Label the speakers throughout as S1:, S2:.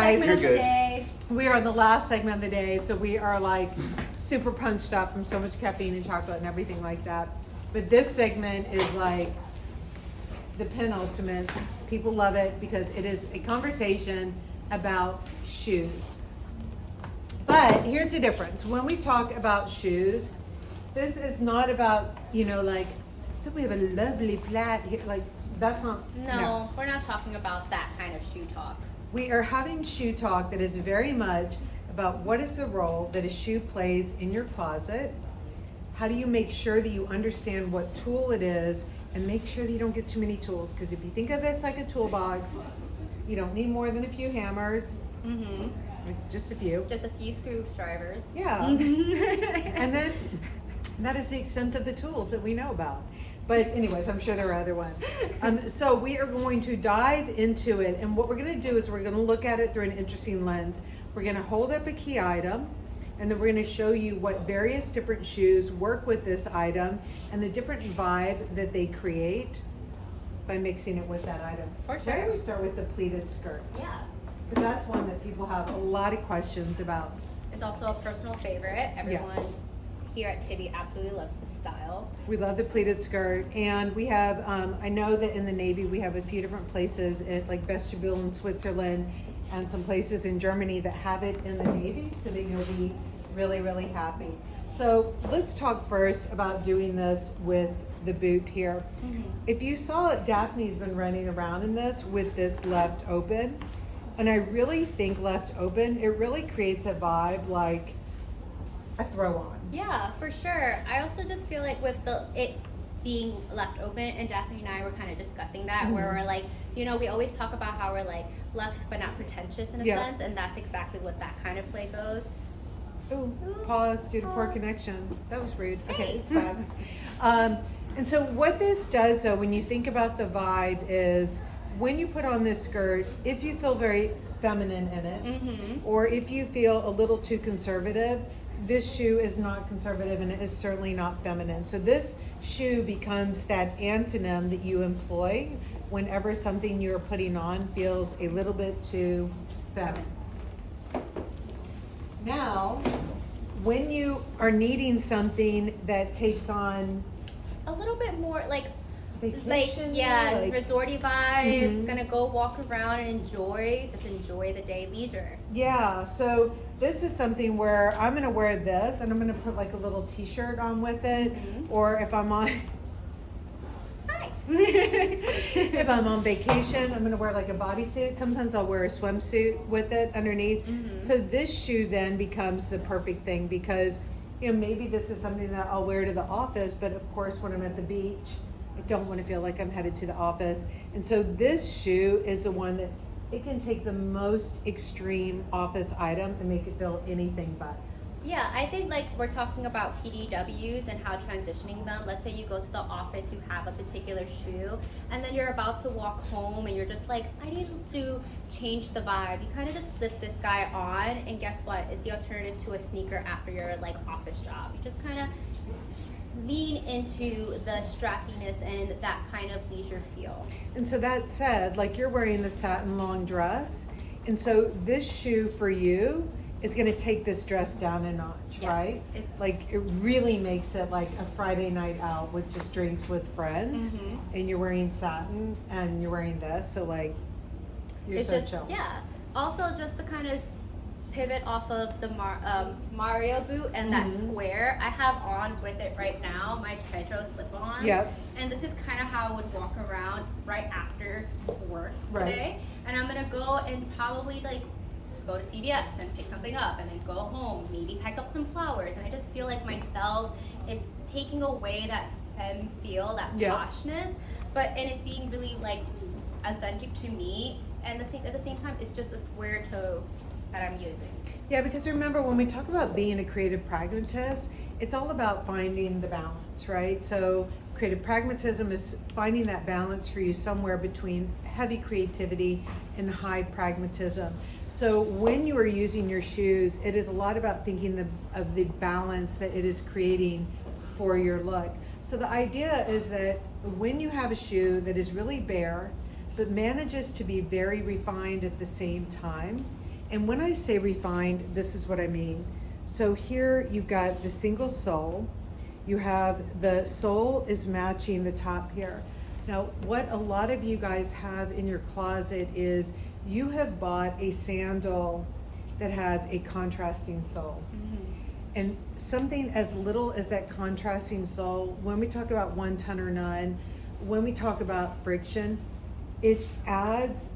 S1: guys.
S2: segment of the day.
S1: We are on the last segment of the day, so we are like super punched up from so much caffeine and chocolate and everything like that. But this segment is like the penultimate. People love it because it is a conversation about shoes. But here's the difference. When we talk about shoes, this is not about, like, that we have a lovely flat here. Like, that's not.
S2: No, we're not talking about that kind of shoe talk.
S1: We are having shoe talk that is very much about what is the role that a shoe plays in your closet. How do you make sure that you understand what tool it is and make sure that you don't get too many tools? Because if you think of this like a toolbox, you don't need more than a few hammers.
S2: Mm-hmm.
S1: Just a few.
S2: Just a few screwdrivers.
S1: Yeah. And then that is the extent of the tools that we know about. But anyways, I'm sure there are other ones. So we are going to dive into it. And what we're going to do is we're going to look at it through an interesting lens. We're going to hold up a key item, and then we're going to show you what various different shoes work with this item and the different vibe that they create by mixing it with that item.
S2: For sure.
S1: Why don't we start with the pleated skirt?
S2: Yeah.
S1: Because that's one that people have a lot of questions about.
S2: It's also a personal favorite. Everyone here at Tibby absolutely loves this style.
S1: We love the pleated skirt, and we have, I know that in the Navy we have a few different places, like Vestibule in Switzerland and some places in Germany that have it in the Navy, so that you'll be really, really happy. So let's talk first about doing this with the boot here.
S2: Mm-hmm.
S1: If you saw it, Daphne's been running around in this with this left open, and I really think left open, it really creates a vibe like a throw on.
S2: Yeah, for sure. I also just feel like with it being left open, and Daphne and I were kind of discussing that, where we're like, we always talk about how we're like luxe but not pretentious in a sense, and that's exactly what that kind of play goes.
S1: Oh, pause due to poor connection. That was rude. Okay, it's back. And so what this does, though, when you think about the vibe, is when you put on this skirt, if you feel very feminine in it, or if you feel a little too conservative, this shoe is not conservative and it is certainly not feminine. So this shoe becomes that antonym that you employ whenever something you're putting on feels a little bit too feminine. Now, when you are needing something that takes on
S2: A little bit more like
S1: vacation,
S2: resorty vibes, gonna go walk around and enjoy the day, leisure.
S1: Yeah, so this is something where I'm gonna wear this and I'm gonna put like a little t-shirt on with it, or if I'm on
S2: Hi.
S1: if I'm on vacation, I'm gonna wear like a bodysuit. Sometimes I'll wear a swimsuit with it underneath. So this shoe then becomes the perfect thing because maybe this is something that I'll wear to the office, but of course when I'm at the beach, I don't want to feel like I'm headed to the office. And so this shoe is the one that it can take the most extreme office item and make it feel anything but.
S2: Yeah, I think like we're talking about PDWs and how transitioning them. Let's say you go to the office, you have a particular shoe, and then you're about to walk home and you're just like, I need to change the vibe. You kind of just slip this guy on, and guess what? It's the alternative to a sneaker after your like office job. You just kind of lean into the strappiness and that kind of leisure feel.
S1: And so that said, like you're wearing the satin long dress, and so this shoe for you is going to take this dress down a notch, right? Like it really makes it like a Friday night out with just drinks with friends, and you're wearing satin and you're wearing this, so like you're
S2: It's
S1: so
S2: just,
S1: chill.
S2: yeah. Also, just to kind of pivot off of the Mario boot and that square, I have on with it right now my Pedro slip-on.
S1: Yep.
S2: And this is kind of how I would walk around right after work
S1: Right.
S2: today. And I'm gonna go and probably like go to CVS and pick something up, and then go home, maybe pick up some flowers, and I just feel like myself, it's taking away that femme feel, that poshness, and it's being really like authentic to me, and at the same time, it's just a square toe that I'm using.
S1: Yeah, because remember when we talk about being a creative pragmatist, it's all about finding the balance, right? So creative pragmatism is finding that balance for you somewhere between heavy creativity and high pragmatism. So when you are using your shoes, it is a lot about thinking of the balance that it is creating for your look. So the idea is that when you have a shoe that is really bare, but manages to be very refined at the same time, And when I say refined, this is what I mean. So here you've got the single sole. You have the sole is matching the top here. Now, what a lot of you guys have in your closet is you have bought a sandal that has a contrasting sole. And something as little as that contrasting sole, when we talk about 1 ton or none, when we talk about friction, it adds,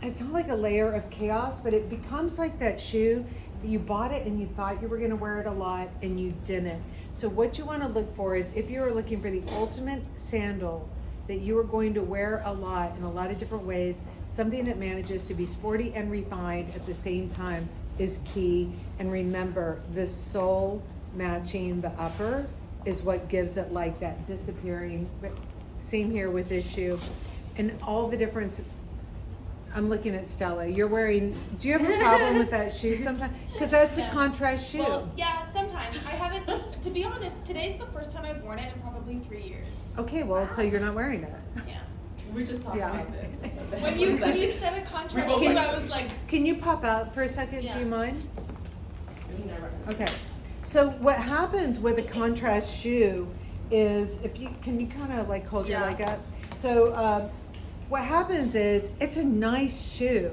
S1: it's not like a layer of chaos, but it becomes like that shoe that you bought it and you thought you were gonna wear it a lot and you didn't. So what you wanna look for is, if you're looking for the ultimate sandal that you are going to wear a lot in a lot of different ways, something that manages to be sporty and refined at the same time is key. And remember, the sole matching the upper is what gives it like that disappearing. Same here with this shoe. And all the difference, I'm looking at Stella. You're wearing, do you have a problem with that shoe sometimes? Because that's a contrast shoe.
S3: Well, yeah, sometimes. I haven't, to be honest, today's the first time I've worn it in probably 3 years.
S1: Okay, well, so you're not wearing it.
S3: Yeah.
S4: We're just talking
S1: Yeah.
S4: about this.
S3: When you said a contrast shoe, I was like,
S1: Can you pop out for a second? Do
S3: Yeah.
S1: you mind? Okay. So what happens with a contrast shoe is, if you, can you kind of like hold your
S3: Yeah.
S1: leg up? So what happens is, it's a nice shoe,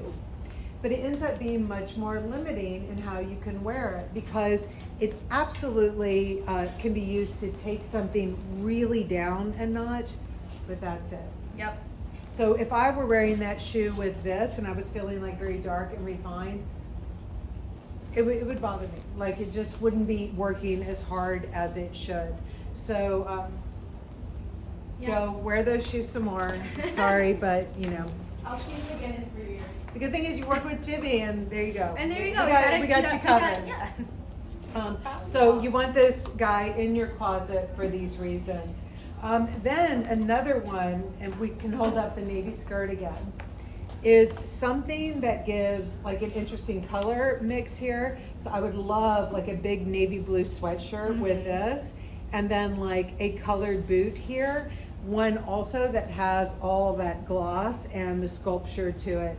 S1: but it ends up being much more limiting in how you can wear it, because it absolutely can be used to take something really down a notch, but that's it.
S3: yep.
S1: So if I were wearing that shoe with this and I was feeling like very dark and refined, it would bother me. Like, it just wouldn't be working as hard as it should. So go wear those shoes some more. Sorry, but you know.
S3: I'll see you again in 3 years.
S1: The good thing is you work with Tibby, and there you go.
S2: And there you go.
S1: We got you covered.
S2: Yeah.
S1: So you want this guy in your closet for these reasons. Then another one, and we can hold up the navy skirt again, is something that gives like an interesting color mix here. So I would love like a big navy blue sweatshirt with this, and then like a colored boot here. One also that has all that gloss and the sculpture to it.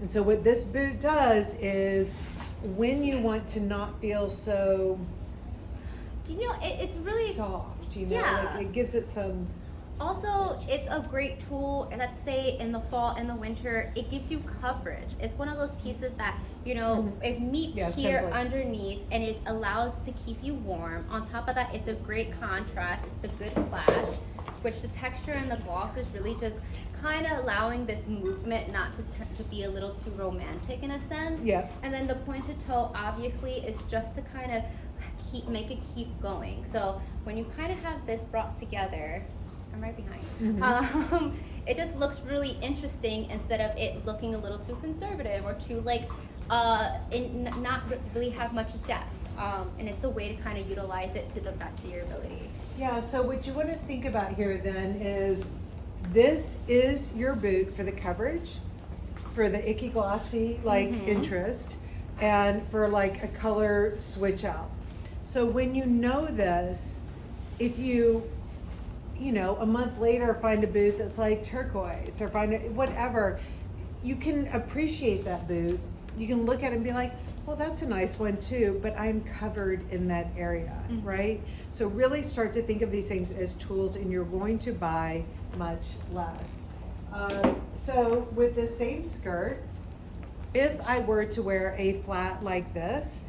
S1: And so what this boot does is, when you want to not feel so
S2: You know, it's really
S1: soft, you know,
S2: Yeah.
S1: like it gives it some.
S2: also, it's a great tool. And let's say in the fall, in the winter, it gives you coverage. It's one of those pieces that, you know, it meets
S1: Yeah,
S2: here
S1: simply.
S2: underneath, and it allows to keep you warm. On top of that, it's a great contrast. It's the good clash, which the texture and the gloss is really just kind of allowing this movement not to be a little too romantic in a sense.
S1: Yeah.
S2: And then the pointed toe obviously is just to kind of make it keep going. So when you kind of have this brought together, I'm right behind. It just looks really interesting instead of it looking a little too conservative or too like not really have much depth. And it's the way to kind of utilize it to the best of your ability.
S1: Yeah, so what you want to think about here then is, this is your boot for the coverage, for the icky glossy like interest, and for like a color switch out. So when you know this, if you know, a month later find a boot that's like turquoise, or find it, whatever, you can appreciate that boot. You can look at it and be like, well, that's a nice one too, but I'm covered in that area, right? So really start to think of these things as tools, and you're going to buy much less. So with the same skirt, if I were to wear a flat like this,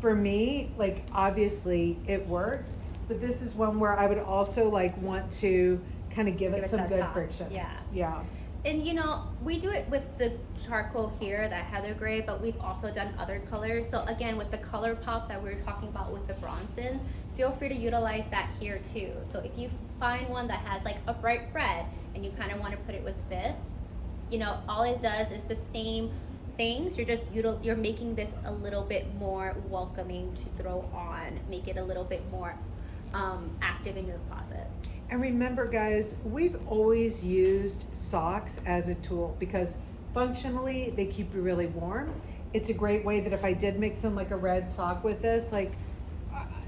S1: for me, like obviously it works, but this is one where I would also like want to kind of give it some
S2: that
S1: good
S2: top.
S1: friction.
S2: Yeah.
S1: Yeah.
S2: And you know, we do it with the charcoal here, that heather gray, but we've also done other colors. So again, with the color pop that we were talking about with the Bronsons, feel free to utilize that here too. So if you find one that has like a bright red and you kind of want to put it with this, you know, all it does is the same things. You're making this a little bit more welcoming to throw on, make it a little bit more active in your closet.
S1: And remember, guys, we've always used socks as a tool because functionally they keep you really warm. It's a great way that if I did mix in like a red sock with this, like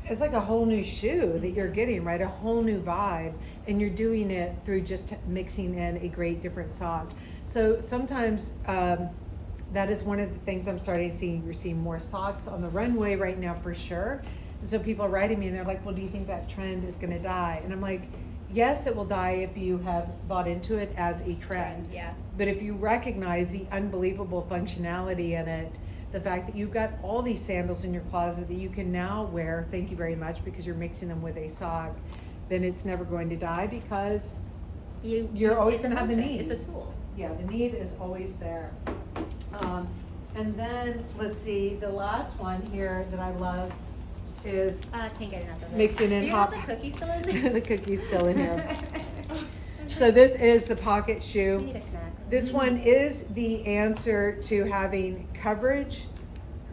S1: it's like a whole new shoe that you're getting, right? A whole new vibe, and you're doing it through just mixing in a great different sock. So sometimes That is one of the things I'm starting to see. You're seeing more socks on the runway right now for sure. And so people are writing me and they're like, well, do you think that trend is going to die? And I'm like, yes, it will die if you have bought into it as a trend.
S2: Yeah.
S1: But if you recognize the unbelievable functionality in it, the fact that you've got all these sandals in your closet that you can now wear, thank you very much, because you're mixing them with a sock, then it's never going to die because you're always
S2: it's a
S1: going to have the
S2: function.
S1: need.
S2: It's a tool.
S1: Yeah, the need is always there. And then, let's see, the last one here that I love is
S2: Can't get enough of it.
S1: mixing in
S2: Do you
S1: hot.
S2: have the cookie still in there?
S1: The cookie's still in here. So this is the pocket
S2: I
S1: shoe.
S2: need a snack.
S1: This one is the answer to having coverage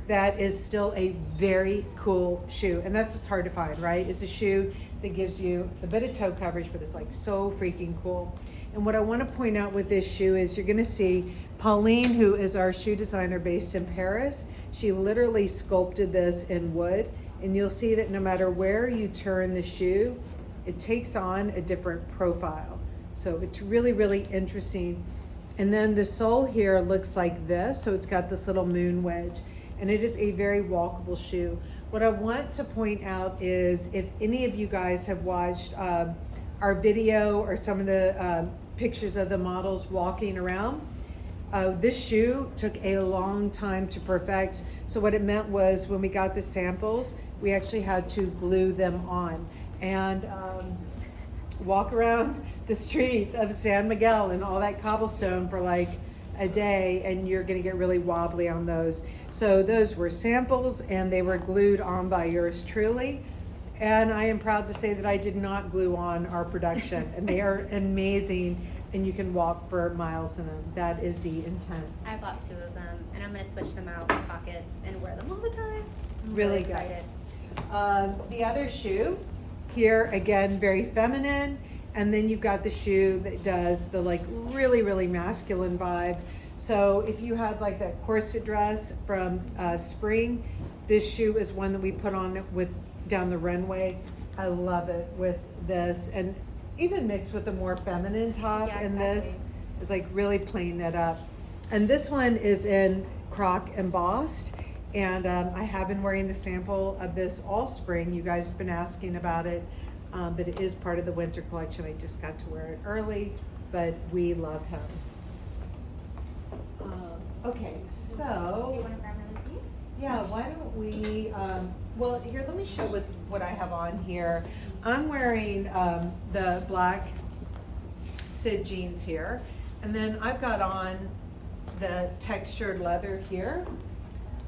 S1: that is still a very cool shoe. And that's what's hard to find, right? It's a shoe that gives you a bit of toe coverage, but it's like so freaking cool. And what I want to point out with this shoe is you're going to see Pauline, who is our shoe designer based in Paris, she literally sculpted this in wood. And you'll see that no matter where you turn the shoe, it takes on a different profile. So it's really, really interesting. And then the sole here looks like this. So it's got this little moon wedge. And it is a very walkable shoe. What I want to point out is if any of you guys have watched our video or some of the pictures of the models walking around, this shoe took a long time to perfect. So what it meant was when we got the samples, we actually had to glue them on and walk around the streets of San Miguel and all that cobblestone for like a day, and you're gonna get really wobbly on those. So those were samples and they were glued on by yours truly. And I am proud to say that I did not glue on our production, and they are amazing, and you can walk for miles in them. That is the intent.
S2: I bought 2 of them, and I'm gonna switch them out with pockets and wear them all the time. I'm
S1: Really good.
S2: excited.
S1: The other shoe here, again, very feminine. And then you've got the shoe that does the like really, really masculine vibe. So if you had like that corset dress from spring, this shoe is one that we put on with down the runway. I love it with this, and even mixed with a more feminine top.
S2: Yeah,
S1: And this
S2: exactly.
S1: is like really playing that up. And this one is in croc embossed. And I have been wearing the sample of this all spring. You guys have been asking about it. But it is part of the winter collection. I just got to wear it early, but we love him. Okay,
S2: Do you
S1: so,
S2: want to grab another piece?
S1: yeah, why don't we, well, here, let me show what I have on here. I'm wearing the black Sid jeans here, and then I've got on the textured leather here.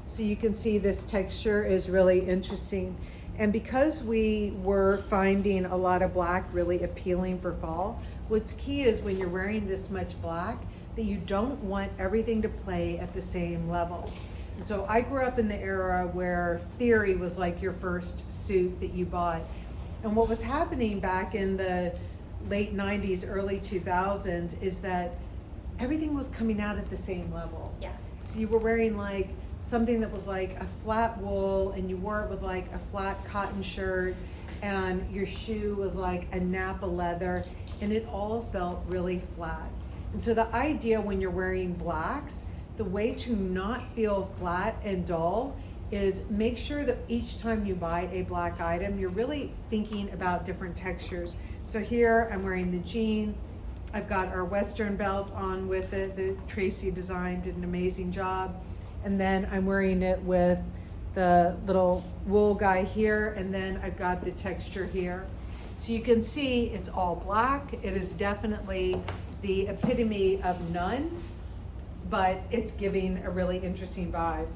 S1: So you can see this texture is really interesting. And because we were finding a lot of black really appealing for fall, what's key is when you're wearing this much black, that you don't want everything to play at the same level. So I grew up in the era where Theory was like your first suit that you bought. And what was happening back in the late 90s, early 2000s is that everything was coming out at the same level.
S2: Yeah.
S1: So you were wearing like something that was like a flat wool, and you wore it with like a flat cotton shirt, and your shoe was like a Napa leather, and it all felt really flat. And so the idea when you're wearing blacks, the way to not feel flat and dull is make sure that each time you buy a black item, you're really thinking about different textures. So here I'm wearing the jean. I've got our Western belt on with it that Tracy designed, did an amazing job. And then I'm wearing it with the little wool guy here, and then I've got the texture here. So you can see it's all black. It is definitely the epitome of none, but it's giving a really interesting vibe.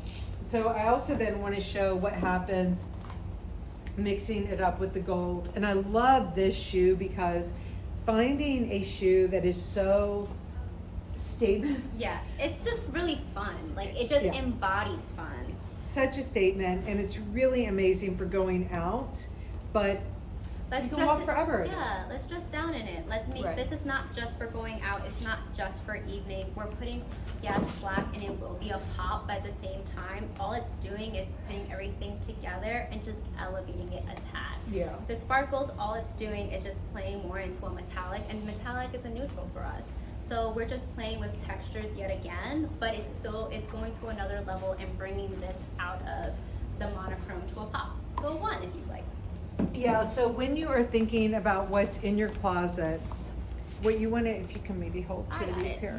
S1: So I also then want to show what happens mixing it up with the gold. And I love this shoe because finding a shoe that is so statement,
S2: Yeah, it's just really fun. Like it just
S1: Yeah.
S2: embodies fun.
S1: such a statement, and it's really amazing for going out, but
S2: Let's
S1: You can
S2: dress
S1: walk
S2: it-
S1: forever in it.
S2: Yeah, let's dress down in it. Let's make
S1: Right.
S2: this is not just for going out. It's not just for evening. We're putting yes black, and it will be a pop, but at the same time, all it's doing is putting everything together and just elevating it a tad.
S1: yeah.
S2: The sparkles, all it's doing is just playing more into a metallic, and metallic is a neutral for us. So we're just playing with textures yet again, but it's going to another level and bringing this out of the monochrome to a pop, to a 1 if you'd like.
S1: Yeah, so when you are thinking about what's in your closet, what you want to, if you can maybe hold two of these here.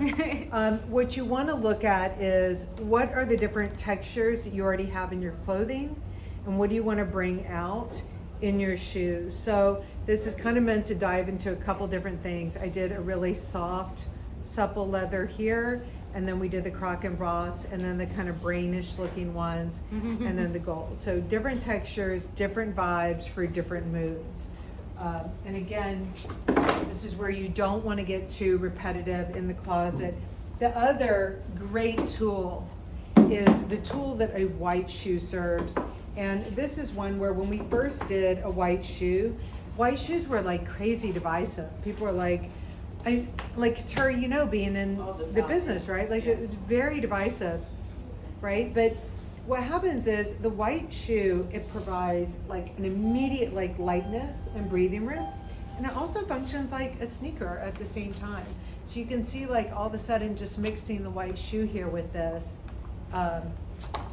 S1: What you want to look at is what are the different textures that you already have in your clothing, and what do you want to bring out in your shoes. So this is kind of meant to dive into a couple different things. I did a really soft, supple leather here, and then we did the croc and boss, and then the kind of brainish looking ones, and then the gold. So different textures, different vibes for different moods. And again, this is where you don't want to get too repetitive in the closet. The other great tool is the tool that a white shoe serves. And this is one where when we first did a white shoes were like crazy divisive. People were like, it's her, being in the business, right? Like it was very divisive, right? But what happens is the white shoe, it provides like an immediate like lightness and breathing room. And it also functions like a sneaker at the same time. So you can see like all of a sudden just mixing the white shoe here with this,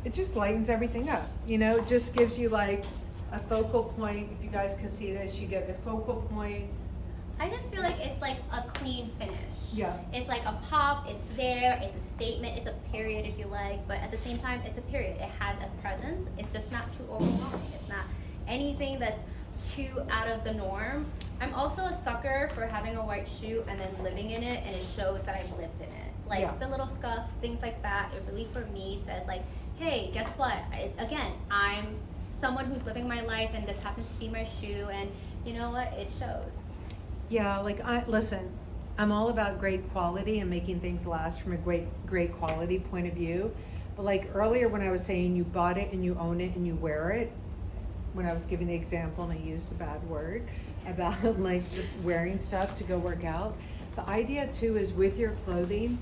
S1: it just lightens everything up. It just gives you like a focal point. If you guys can see this, you get a focal point.
S2: I just feel like it's like a clean finish.
S1: Yeah.
S2: It's like a pop, it's there, it's a statement, it's a period if you like, but at the same time, it's a period. It has a presence. It's just not too overwhelming. It's not anything that's too out of the norm. I'm also a sucker for having a white shoe and then living in it, and it shows that I've lived in it. Like the little scuffs, things like that, it really for me says like, hey, guess what? I'm someone who's living my life and this happens to be my shoe, and you know what? It shows.
S1: Yeah, listen, I'm all about great quality and making things last from a great quality point of view. But like earlier when I was saying you bought it and you own it and you wear it, when I was giving the example and I used a bad word about like just wearing stuff to go work out, the idea too is with your clothing,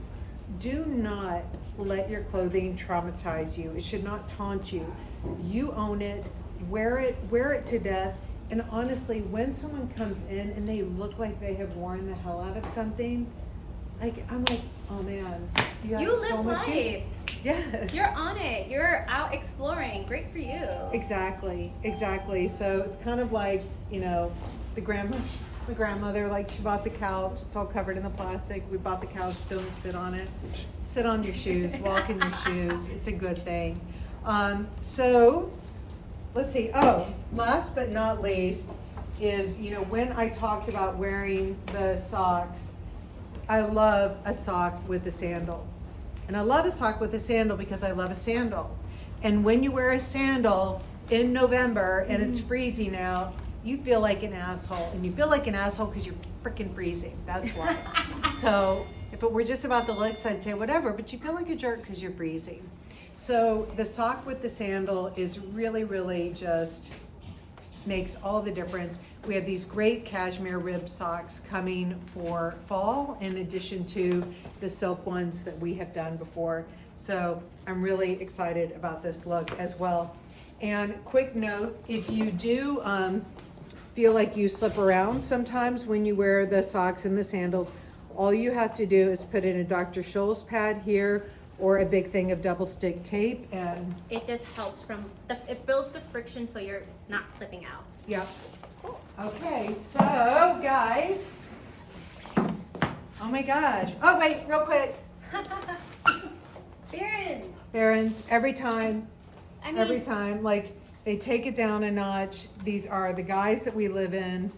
S1: do not let your clothing traumatize you. It should not taunt you. You own it, wear it to death. And honestly, when someone comes in and they look like they have worn the hell out of something, I'm like, oh man, you
S2: live
S1: so much
S2: life.
S1: Yes.
S2: You're on it. You're out exploring. Great for you.
S1: Exactly. So it's kind of like, my grandmother, like she bought the couch, it's all covered in the plastic. We bought the couch, don't sit on it. Sit on your shoes, walk in your shoes. It's a good thing. So let's see. Oh, last but not least is, when I talked about wearing the socks, I love a sock with a sandal. And I love a sock with a sandal because I love a sandal. And when you wear a sandal in November and it's freezing out, you feel like an asshole. And you feel like an asshole because you're freaking freezing. That's why. So if it were just about the looks, I'd say whatever, but you feel like a jerk because you're freezing. So the sock with the sandal is really, really just makes all the difference. We have these great cashmere rib socks coming for fall in addition to the silk ones that we have done before. So I'm really excited about this look as well. And quick note, if you do feel like you slip around sometimes when you wear the socks and the sandals, all you have to do is put in a Dr. Scholl's pad here or a big thing of double stick tape, and
S2: it just helps it builds the friction so you're not slipping out.
S1: Yep. Cool. Okay, so guys, oh my gosh. Oh wait, real quick. Barron's, every time, like they take it down a notch. These are the guys that we live in.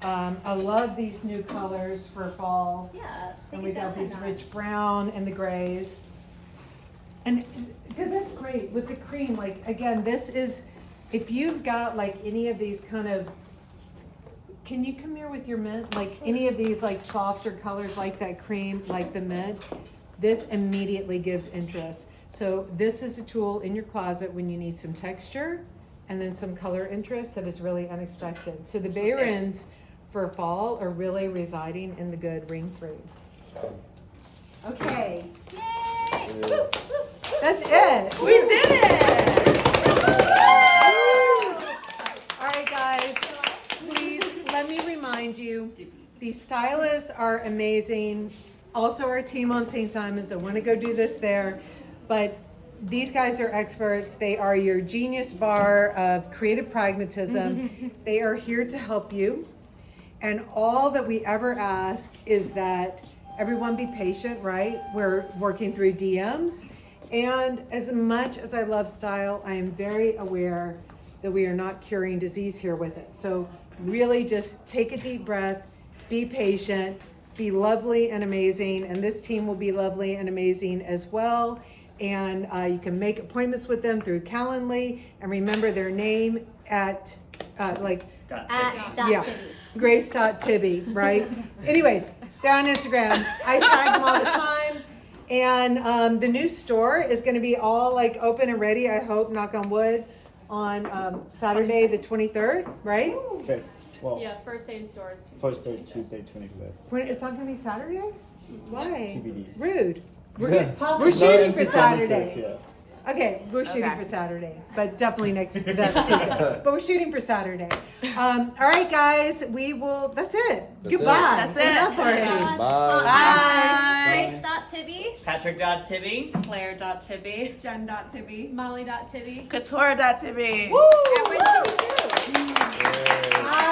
S1: I love these new colors for fall.
S2: Yeah,
S1: and we got these rich brown and the grays. And because that's great with the cream, like again, this is, if you've got like any of these kind of, can you come here with your mint? Like any of these like softer colors like that cream, like the mint, this immediately gives interest. So this is a tool in your closet when you need some texture and then some color interest that is really unexpected. So the Barron's for fall are really residing in the good ring fruit. Okay.
S2: Yay! Woo, woo, woo.
S1: That's it.
S2: We did it!
S1: All right, guys. Please let me remind you, these stylists are amazing. also our team on St. Simon's. I want to go do this there. But these guys are experts. They are your genius bar of creative pragmatism. They are here to help you. And all that we ever ask is that everyone be patient, right? We're working through DMs. And as much as I love style, I am very aware that we are not curing disease here with it. So really just take a deep breath, be patient, be lovely and amazing. And this team will be lovely and amazing as well. And you can make appointments with them through Calendly, and remember their name at
S2: Dot Tibby.
S1: Grace.Tibby, right? Anyways, they're on Instagram. I tag them all the time. And the new store is going to be all like open and ready, I hope, knock on wood, on Saturday the 23rd, right?
S4: Okay. Well,
S3: Yeah, first day in stores.
S4: first day, Tuesday, 25th.
S1: It's not going to be Saturday? Why?
S4: TBD.
S1: Rude. We're
S4: No
S1: shooting for
S4: empty promises,
S1: Saturday.
S4: yeah.
S1: Okay, we're shooting for Saturday, but definitely that Tuesday. But we're shooting for Saturday. All right, guys, that's it.
S5: That's
S1: Goodbye.
S5: it.
S6: That's it.
S1: Enough already.
S5: Bye.
S2: Grace.Tibby.
S6: Patrick.Tibby.
S7: Claire.Tibby.
S8: Jen.Tibby.
S3: Molly.Tibby.
S6: Couture.Tibby.
S2: Cameron Tibby too.
S5: Yay.
S1: Bye.